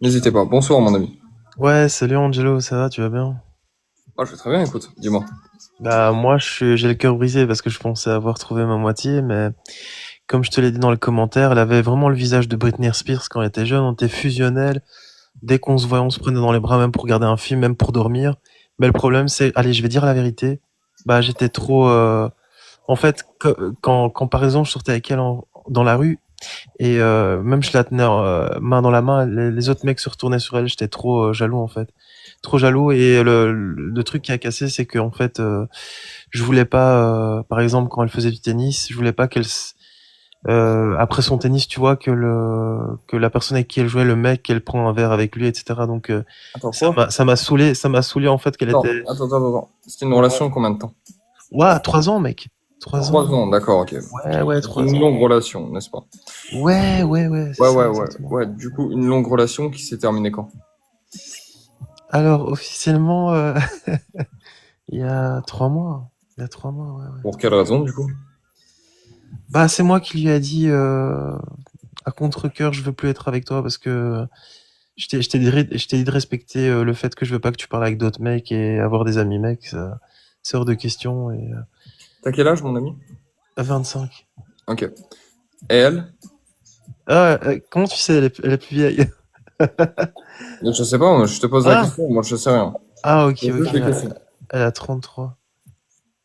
N'hésitez pas. Bonsoir, mon ami. Ouais, salut Angelo, ça va, tu vas bien? Ah, je vais très bien, écoute. Dis-moi. Bah moi j'ai le cœur brisé parce que je pensais avoir trouvé ma moitié, mais comme je te l'ai dit dans le commentaire, elle avait vraiment le visage de Britney Spears quand elle était jeune, on était fusionnels, dès qu'on se voyait on se prenait dans les bras même pour regarder un film, même pour dormir. Mais le problème c'est, allez je vais dire la vérité, bah j'étais trop... En fait, quand par exemple je sortais avec elle dans la rue, et même je la tenais main dans la main, les autres mecs se retournaient sur elle, j'étais trop jaloux en fait. Trop jaloux et le truc qui a cassé c'est que en fait je voulais pas par exemple quand elle faisait du tennis, je voulais pas après son tennis, tu vois que la personne avec qui elle jouait, le mec, qu'elle prend un verre avec lui, etc. Donc Attends, quoi? ça m'a saoulé en fait qu'elle Attends, était attends, attends, attends. C'était une relation de combien de temps? ouais, 3 ans mec. 3 ans. 3 ans, d'accord, ok. Ouais, ouais, Donc trois une ans. longue relation, n'est-ce pas? Ouais, ouais, ouais, c'est Ouais, ça ouais, ouais. exactement. Ouais, du coup, une longue relation qui s'est terminée quand? Alors officiellement il y a 3 mois. Il y a 3 mois, ouais, ouais. Pour quelle raison, du coup? Bah, c'est moi qui lui a dit à contre-cœur, je veux plus être avec toi parce que je t'ai dit de respecter le fait que je veux pas que tu parles avec d'autres mecs et avoir des amis mecs, ça, c'est hors de question. Et T'as quel âge, mon ami? 25. Ok. Et elle? Ah, comment tu sais, elle est plus vieille. Je sais pas, moi, je te pose la Ah, question, moi je sais rien. ah, ok, C'est ok. juste des questions. Elle a 33.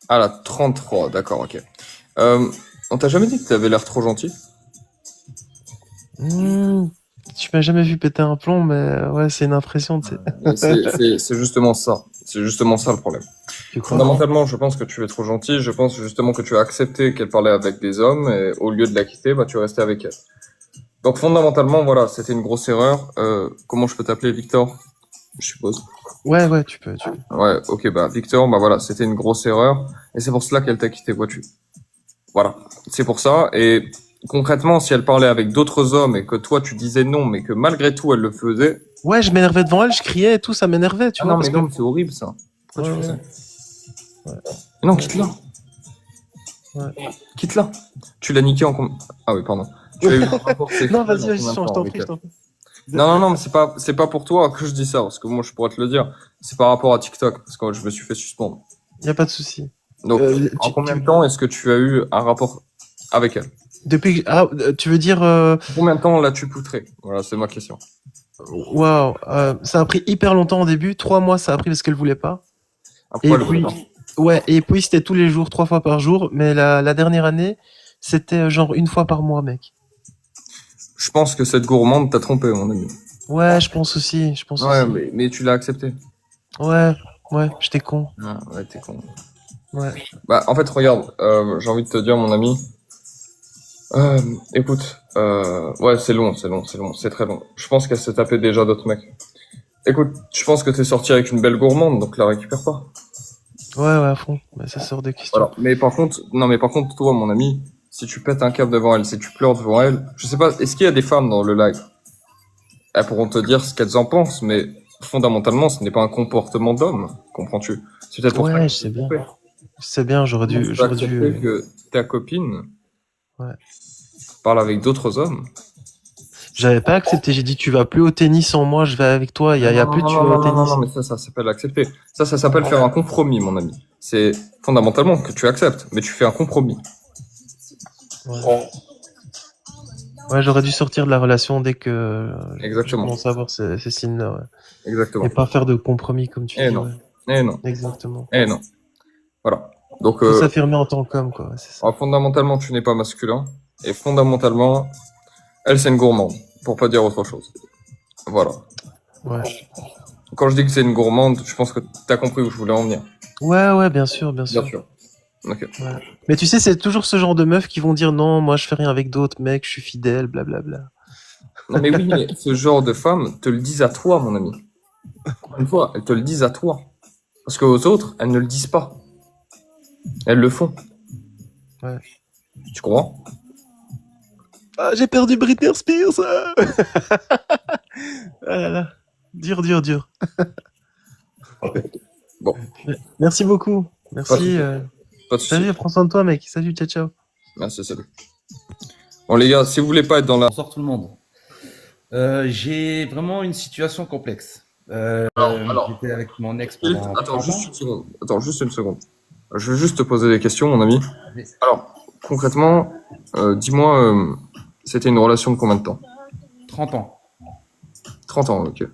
Ah, la 33, d'accord, ok. Euh, on t'a jamais dit que t'avais l'air trop gentil? Hmm, tu m'as jamais vu péter un plomb, mais ouais, c'est une impression, tu sais. Et c'est justement ça. C'est justement ça le problème. Tu crois? Fondamentalement, je pense que tu es trop gentil. Je pense justement que tu as accepté qu'elle parlait avec des hommes et au lieu de la quitter, bah, tu es resté avec elle. Donc fondamentalement, voilà, c'était une grosse erreur. Comment je peux t'appeler Victor? Je suppose. Ouais, ouais, tu peux. Ouais, ok, bah Victor, bah voilà, c'était une grosse erreur et c'est pour cela qu'elle t'a quitté, vois-tu. Voilà, c'est pour ça. Et concrètement, si elle parlait avec d'autres hommes et que toi tu disais non, mais que malgré tout elle le faisait, Ouais, je m'énervais devant elle, je criais et tout, ça m'énervait, tu ah vois, non, parce mais que... non, c'est horrible ça. Pourquoi Ouais, tu fais ça? ouais, ouais, Mais non, ouais, quitte-la. ouais. Quitte-la. Tu l'as niqué en Ah oui, pardon. Tu as eu un rapport Non, sexuel vas-y, en vas-y, combien de je temps t'en avec prie, je elle? t'en prie. Non, non, non, mais c'est pas pour toi que je dis ça, parce que moi, je pourrais te le dire. C'est par rapport à TikTok, parce que moi, je me suis fait suspendre. Y a pas de souci. Donc, en combien de temps est-ce que tu as eu un rapport avec elle? Depuis que... Ah, tu veux dire... Combien de temps l'as-tu poutré? Voilà, c'est ma question. Waouh, ça a pris hyper longtemps au début. 3 mois, ça a pris parce qu'elle voulait pas. À Et pourquoi elle voulait puis... pas? Ouais, et puis c'était tous les jours, 3 fois par jour. Mais la dernière année, c'était genre une fois par mois, mec. Je pense que cette gourmande t'a trompé, mon ami. Ouais, je pense aussi, je pense Ouais, aussi. mais tu l'as accepté. Ouais, ouais, j'étais con. Ah, ouais, t'es con. Ouais. Bah, en fait, regarde, j'ai envie de te dire, mon ami, Euh, écoute, ouais, c'est long, c'est long, c'est long, c'est très long. Je pense qu'elle s'est tapé déjà d'autres mecs. Écoute, je pense que t'es sorti avec une belle gourmande, donc la récupère pas. Ouais, ouais, à fond. Mais ça sort de question. Voilà. Mais par contre, non, mais par contre, toi, mon ami, si tu pètes un câble devant elle, si tu pleures devant elle, je sais pas, est-ce qu'il y a des femmes dans le live? Elles pourront te dire ce qu'elles en pensent, mais fondamentalement, ce n'est pas un comportement d'homme, comprends-tu? C'est peut-être pour ça Ouais, qu'elle je s'est sais bien. trompée. Je sais bien, Comment tu peux j'aurais dû, accepter que ta copine ouais. parle avec d'autres hommes? J'avais pas accepté. J'ai dit, tu vas plus au tennis sans moi, je vais avec toi. Non, Y a non, plus, non, tu non, vas au non, non, non, tennis. non, mais ça s'appelle accepter. Ça s'appelle faire un compromis, mon ami. C'est fondamentalement que tu acceptes, mais tu fais un compromis. Ouais. Ouais, j'aurais dû sortir de la relation dès que j'ai Exactement. commencé à voir ces signes-là, ouais. Et Exactement. pas faire de compromis, comme tu Eh dis, non. ouais. Eh non. Exactement. Eh non. Voilà. Donc, Faut s'affirmer en tant qu'homme, quoi. Ouais, c'est ça. alors, fondamentalement, tu n'es pas masculin. Et fondamentalement, elle, c'est une gourmande. Pour pas dire autre chose. Voilà. Ouais. Quand je dis que c'est une gourmande, je pense que t'as compris où je voulais en venir. Ouais, ouais, bien sûr, bien Bien sûr. sûr. Ok. Ouais. Mais tu sais, c'est toujours ce genre de meufs qui vont dire non, moi je fais rien avec d'autres mecs, je suis fidèle, blablabla. Non, mais oui, mais ce genre de femmes te le disent à toi, mon ami. Encore une fois, elles te le disent à toi. Parce qu'aux autres, elles ne le disent pas. Elles le font. Ouais. Tu comprends? Ah, j'ai perdu Britney Spears. Ah là là. Dur, dur, dur. Bon, Merci beaucoup. pas de Merci. souci. Pas de souci. Salut, prends soin de toi, mec. Salut, ciao, ciao. Merci, salut. Bon, les gars, si vous voulez pas être dans la... Bonsoir tout le monde. J'ai vraiment une situation complexe. Alors, J'étais avec mon ex pendant attends 30 juste ans. une seconde. Attends juste une seconde. Je vais juste te poser des questions, mon ami. Allez, Alors, concrètement, dis-moi, c'était une relation de combien de temps? 30 ans. 30 ans, ok.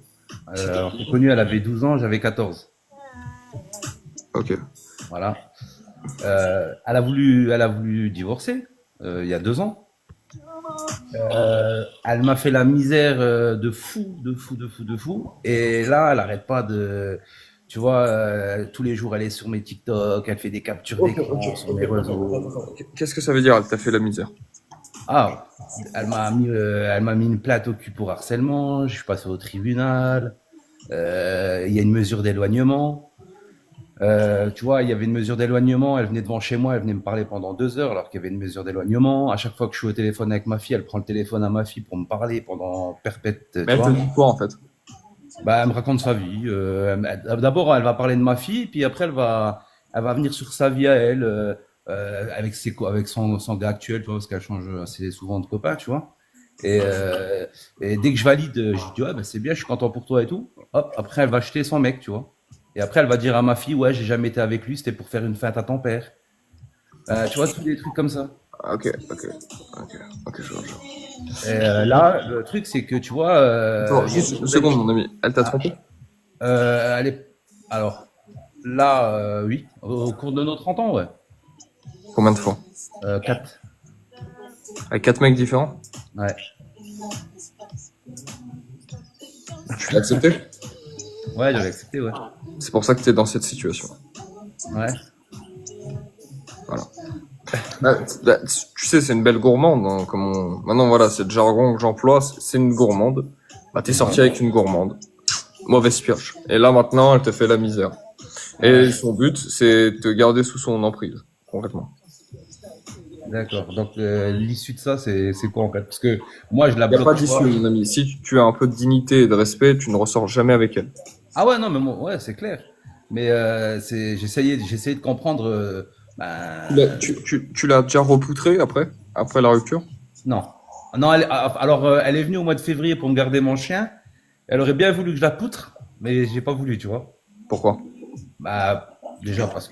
On s'est connus, elle avait 12 ans, j'avais 14. Ok. Voilà. Elle a voulu divorcer il y a 2 ans. Elle m'a fait la misère de fou, de fou, de fou, de fou. Et là, elle arrête pas de, tu vois, tous les jours, elle est sur mes TikTok, elle fait des captures Ok, ok, d'écran sur ok. mes Attends, réseaux. attends. Qu'est-ce que ça veut dire, elle t'a fait la misère? Ah, elle m'a mis une plainte au cul pour harcèlement. Je suis passé au tribunal. Il y a une mesure d'éloignement. Tu vois, il y avait une mesure d'éloignement. Elle venait devant chez moi, elle venait me parler pendant 2 heures alors qu'il y avait une mesure d'éloignement. À chaque fois que je suis au téléphone avec ma fille, elle prend le téléphone à ma fille pour me parler pendant perpète, Mais tu elle te vois. dit quoi, en fait? Bah, elle me raconte sa vie. D'abord, elle va parler de ma fille, puis après, elle va venir sur sa vie à elle, avec son gars actuel, tu vois, parce qu'elle change assez souvent de copain, tu vois. Et dès que je valide, je dis, ouais, bah, c'est bien, je suis content pour toi et tout. Hop, après, elle va acheter son mec, tu vois. Et après, elle va dire à ma fille, ouais, j'ai jamais été avec lui, c'était pour faire une fête à ton père. Tu vois, tous des trucs comme ça. Ah, ok, ok, ok, ok, je vois. Là, le truc, c'est que, tu vois, Attends, il y a juste une une nouvelle. seconde, mon ami. Elle t'a Ah, trompé? elle est. Alors, là, oui, au cours de nos 30 ans, ouais. Combien de fois? 4. Avec 4 mecs différents? Ouais. Tu l'as accepté? Ouais, j'avais accepté, ouais. C'est pour ça que t'es dans cette situation. Ouais. Voilà. Tu sais, c'est une belle gourmande, hein, Maintenant, voilà, c'est le jargon que j'emploie, c'est une gourmande. Bah, t'es sorti Mhm. avec une gourmande. Mauvaise pioche. Et là, maintenant, elle te fait la misère. Ouais. Et son but, c'est de te garder sous son emprise, concrètement. D'accord. Donc, l'issue de ça, c'est quoi, en fait? Parce que moi, je la Il n'y a pas bloque, tu d'issue, vois. mon ami. Si tu as un peu de dignité et de respect, tu ne ressors jamais avec elle. Ah ouais, non, mais moi, ouais, c'est clair. Mais j'essayais de comprendre. Ben, Tu l'as déjà repoutré après la rupture? non. Non, alors, elle est venue au mois de février pour me garder mon chien. Elle aurait bien voulu que je la poutre, mais j'ai pas voulu, tu vois. Pourquoi? Déjà parce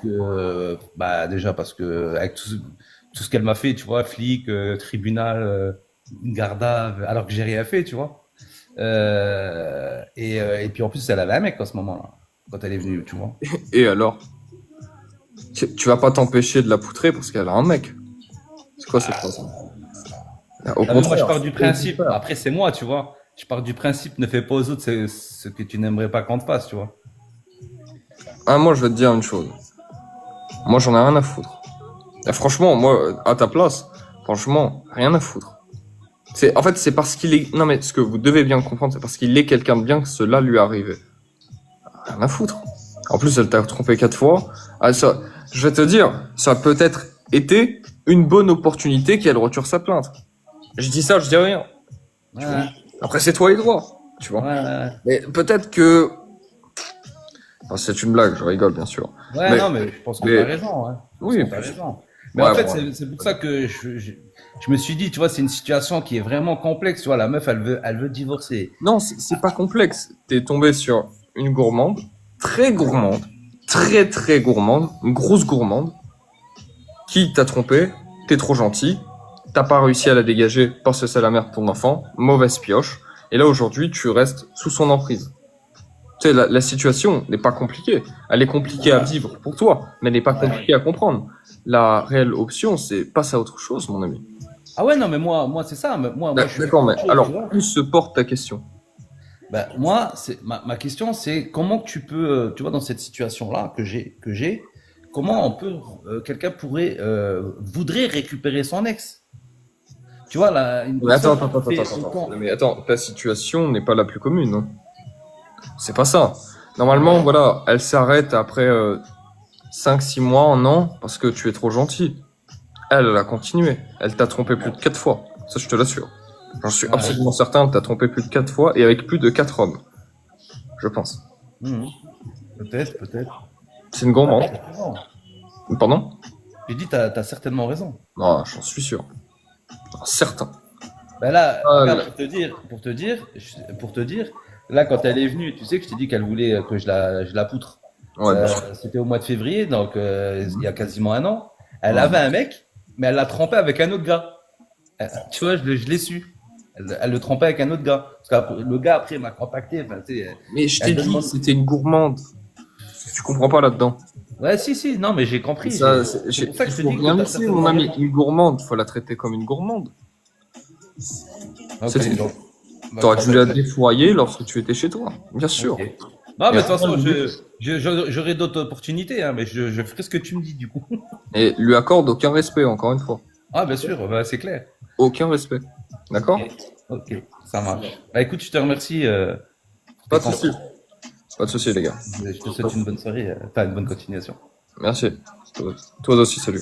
que avec tout ce qu'elle m'a fait, tu vois, flic, tribunal, garda, alors que j'ai rien fait, tu vois. Et puis en plus, elle avait un mec à ce moment-là, quand elle est venue, tu vois. Et alors? Tu vas pas t'empêcher de la poutrer parce qu'elle a un mec. C'est quoi cette phrase? Au Non, mais moi, je contraire. pars du Au principe. contraire. Après, c'est moi, tu vois. Je pars du principe, ne fais pas aux autres ce que tu n'aimerais pas qu'on te fasse, tu vois. Ah, moi, je vais te dire une chose. Moi, j'en ai rien à foutre. Et franchement, moi, à ta place, franchement, rien à foutre. En fait, c'est parce qu'il est, non, mais ce que vous devez bien comprendre, c'est parce qu'il est quelqu'un de bien que cela lui est arrivé. Rien à foutre. En plus, elle t'a trompé 4 fois. Ah, ça, je vais te dire, ça a peut-être été une bonne opportunité qu'elle retire sa plainte. Je dis ça, je dis rien. Tu vois. Ouais, Après, c'est toi les droits. Tu vois. ouais, Mais peut-être que, enfin, c'est une blague, je rigole, bien sûr. ouais, Mais, non, mais je pense que tu as mais, raison, hein. Je pense oui, que tu as raison. Mais en ouais, fait, bon, c'est pour ça que je me suis dit, tu vois, c'est une situation qui est vraiment complexe. Tu vois, la meuf, elle veut divorcer. non, c'est pas complexe. T'es tombé sur une gourmande, très gourmande, très très gourmande, une grosse gourmande, qui t'a trompé, t'es trop gentil, t'as pas réussi à la dégager parce que c'est la mère de ton enfant, mauvaise pioche, et là aujourd'hui tu restes sous son emprise. Tu sais, la situation n'est pas compliquée. Elle est compliquée à vivre pour toi, mais elle n'est pas compliquée à comprendre. La réelle option, c'est passe à autre chose, mon ami. Ah ouais, non, mais moi, c'est ça. Moi, je suis D'accord, mais autre chose, tu alors, vois. où se porte ta question? Ben, moi, ma question, c'est comment que tu peux, tu vois, dans cette situation-là comment quelqu'un voudrait récupérer son ex. Tu vois, là, une Mais attends, personne attends, qui attends, fait attends, autant. attends. Mais attends, ta situation n'est pas la plus commune, hein. C'est pas ça. Normalement, voilà, elle s'arrête après 5, 6 mois, un an, parce que tu es trop gentil. Elle a continué. Elle t'a trompé plus de 4 fois. Ça, je te l'assure. J'en suis Ouais. absolument certain, elle t'a trompé plus de 4 fois et avec plus de 4 hommes. Je pense. Mhm. Peut-être, peut-être. C'est une T'as gourmande. peut-être raison. Pardon? J'ai dit, t'as certainement raison. Non, j'en suis sûr. Certain. Ben là, Ah, regarde, pour te dire, là, quand elle est venue, tu sais que je t'ai dit qu'elle voulait que je la poutre. ouais, bien sûr. C'était au mois de février, donc il y a quasiment un an. Elle Ouais. avait un mec, mais elle l'a trompé avec un autre gars. Tu vois, je l'ai su. Elle le trompait avec un autre gars. Parce que le gars, après, m'a contacté. Enfin, tu sais, Mais je t'ai elle dit, demande. c'était une gourmande. Tu comprends pas là-dedans. Ouais, si, si, non, mais j'ai Et compris. ça, C'est pour ça que il je te faut dis que rien t'as laisser, mon certainement ami. raison. Une gourmande, faut la traiter comme une gourmande. Ok, C'est tout. donc. Bah, T'aurais dû la bah, défourailler lorsque tu étais chez toi. Bien sûr. ok. Non, Et mais de toute façon, accorde-lui j'aurai d'autres opportunités, hein, mais je ferai ce que tu me dis, du coup. et lui accorde aucun respect, encore une fois. Ah, bien sûr, bah, c'est clair. Aucun respect. D'accord? Ok, ça marche. Bah, écoute, je te remercie. Pas Tes de soucis. conseils. Pas de soucis, les gars. Je te souhaite une bonne soirée, enfin, une bonne continuation. Merci. Toi aussi, salut.